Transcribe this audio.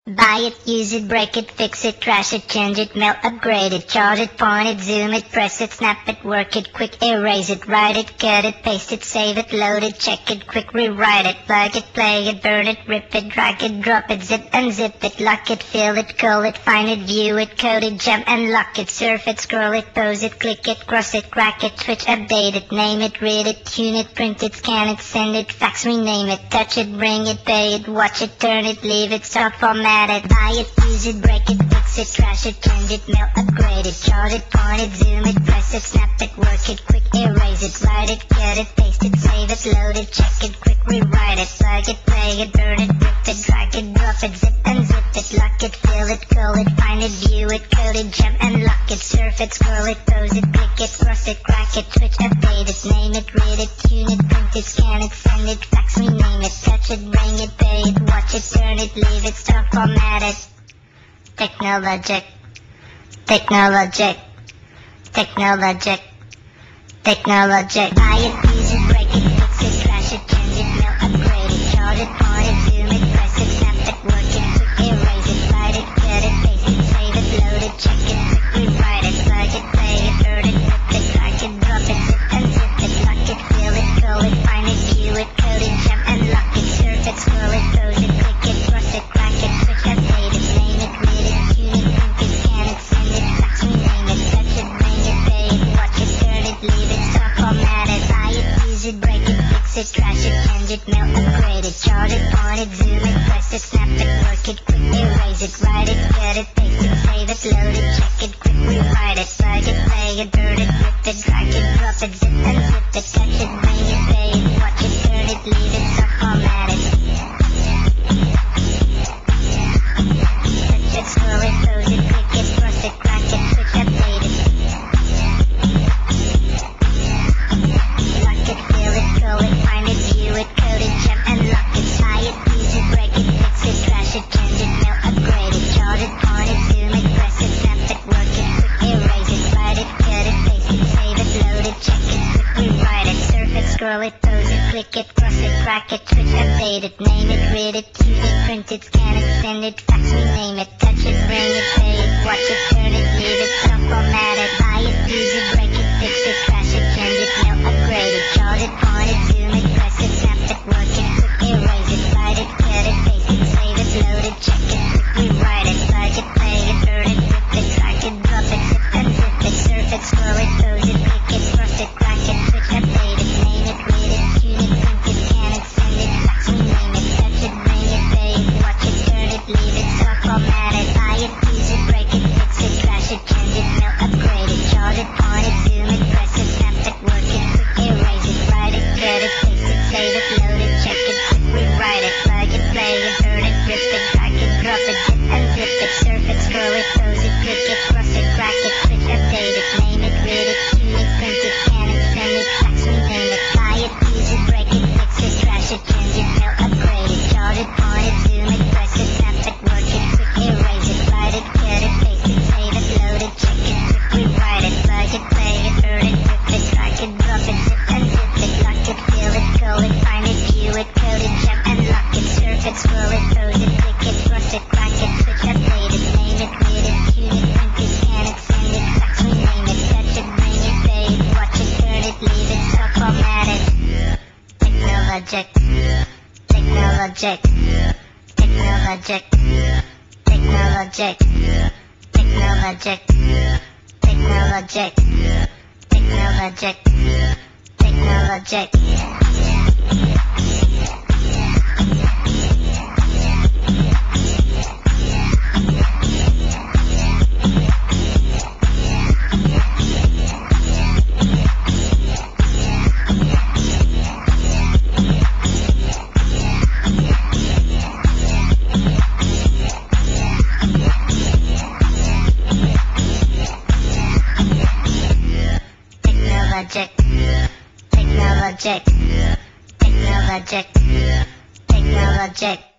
Buy it, use it, break it, fix it, trash it, change it, melt, upgrade it, charge it, point it, zoom it, press it, snap it, work it, quick erase it, write it, cut it, paste it, save it, load it, check it, quick rewrite it, plug it, play it, burn it, rip it, drag it, drop it, zip, unzip it, lock it, fill it, call it, find it, view it, code it, jump and lock it, surf it, scroll it, pose it, click it, cross it, crack it, switch, update it, name it, read it, tune it, print it, scan it, send it, fax, rename it, touch it, bring it, pay it, watch it, turn it, leave it, stop, format it, buy it, use it, break it, fix it, trash it, change it, melt, upgrade it, chart it, point it, zoom it, press it, snap it, work it, quick erase it, write it, cut it, paste it, save it, load it, check it, quick rewrite it, plug it, play it, burn it, rip it, drag it, drop it, zip and zip it, lock it, fill it, call it, find it, view it, code it, jump and lock it, surf it, scroll it, pose it, click it, cross it, crack it, switch, update it, name it, read it, tune it, print it, scan it, send it, fax, rename it, touch it, bring it, pay it, watch it, turn it, leave it, stop, format it. Technologic, technologic, technologic, technologic. Buy it, use it, break it, fix it, trash it, change it, melt, upgrade it, chart it, point it, zoom it, press it, snap it, work it, quick erase it, write it, cut it, paste it, save it, load it, check it, quick rewrite it, plug it, play it, burn it, rip it, drag it, drop it, zip and zip it, lock it, fill it, call it, find it, view it, code it, jump and lock it, surf it, scroll it, pose it, click it, cross it, crack it, switch, update it, name it, read it, tune it, print it, scan it, send it, fax, rename it, touch it, bring it, pay it, watch it, turn it, leave it, stop, format it, buy it, use it, break it, fix it, trash it, change it, melt, upgrade it, chart it, point it, zoom it, press it, snap it, work it, quick erase it, write it, cut it, paste it, save it, load it, check it, quick rewrite it, plug it, play it, burn it, rip it, drag it, drop it, zip and zip it, touch it, bring it, pay it, watch it, turn it, leave it, stop, format it. Touch it, scroll it, pose it, click it, cross it, crack it, switch, update it. Lock it, fill it, call it, find it, view it, code it, jump and lock it, buy it, use it, break it, fix it, trash it, change it, melt, upgrade it, chart it, point it, zoom it, press it, snap it, work it, quick erase it, write it, cut it, paste it, save it, load it, check it, quick rewrite it, surf it, scroll it, pose it, click it, cross it, crack it, switch, update it, name it, read it, tune it, print it, scan it, send it, fax, rename it, touch it, bring it, pay it, watch it, turn it, leave it, stop, format it, buy it, use it, break it, fix it, trash it, change it, melt, upgrade it, chart it, point it, zoom it, press it, snap it, work it, quick erase it, write it, cut it, paste it, save it, load it, check it, quick rewrite it, plug it, play it, burn it, rip it, drag it, drop it, zip and zip it, surf it, scroll it, pose it, click it, cross it, crack it, switch, update it, name it, read it, tune it, print it, scan it, send it, fax, rename it, touch it, bring it, pay it, watch it, turn it, leave it, stop, format it, buy it, use it, break it, fix it, trash it, change it, melt, upgrade it, chart it, point it, zoom it, press it, snap it, work it, quick erase it, write it, cut it, paste it, save it, load it, check it, quick rewrite it, plug it, play it, burn it, rip it, drag it, drop it, zip and zip it, surf it, scroll it, pose it, click it, cross it, crack it, switch, update it, name it, read it, tune it, print it, scan it, send it, fax, rename it, buy it, use it, break it, fix it, trash it, change it, melt, upgrade it, chart it, point it, zoom it, press it, snap it, work it, quick erase it, write it, cut it, paste it, save it, load it, check it, quick rewrite it, plug it, play it, burn it, rip it, drag it, drop it, zip and zip it, lock it, fill it, call it, find it, view it, code it, jump and lock it, surf it, scroll it, pose it, click it, cross it, crack it, switch, update it, name it, read it, tune it, print it, scan it, send it, fax, rename it, touch it, bring it, pay it, watch it, turn it, leave it, stop, format it. Technologic, technologic, technologic, technologic, technologic, technologic, technologic, technologic. Technologic, technologic, technologic, technologic.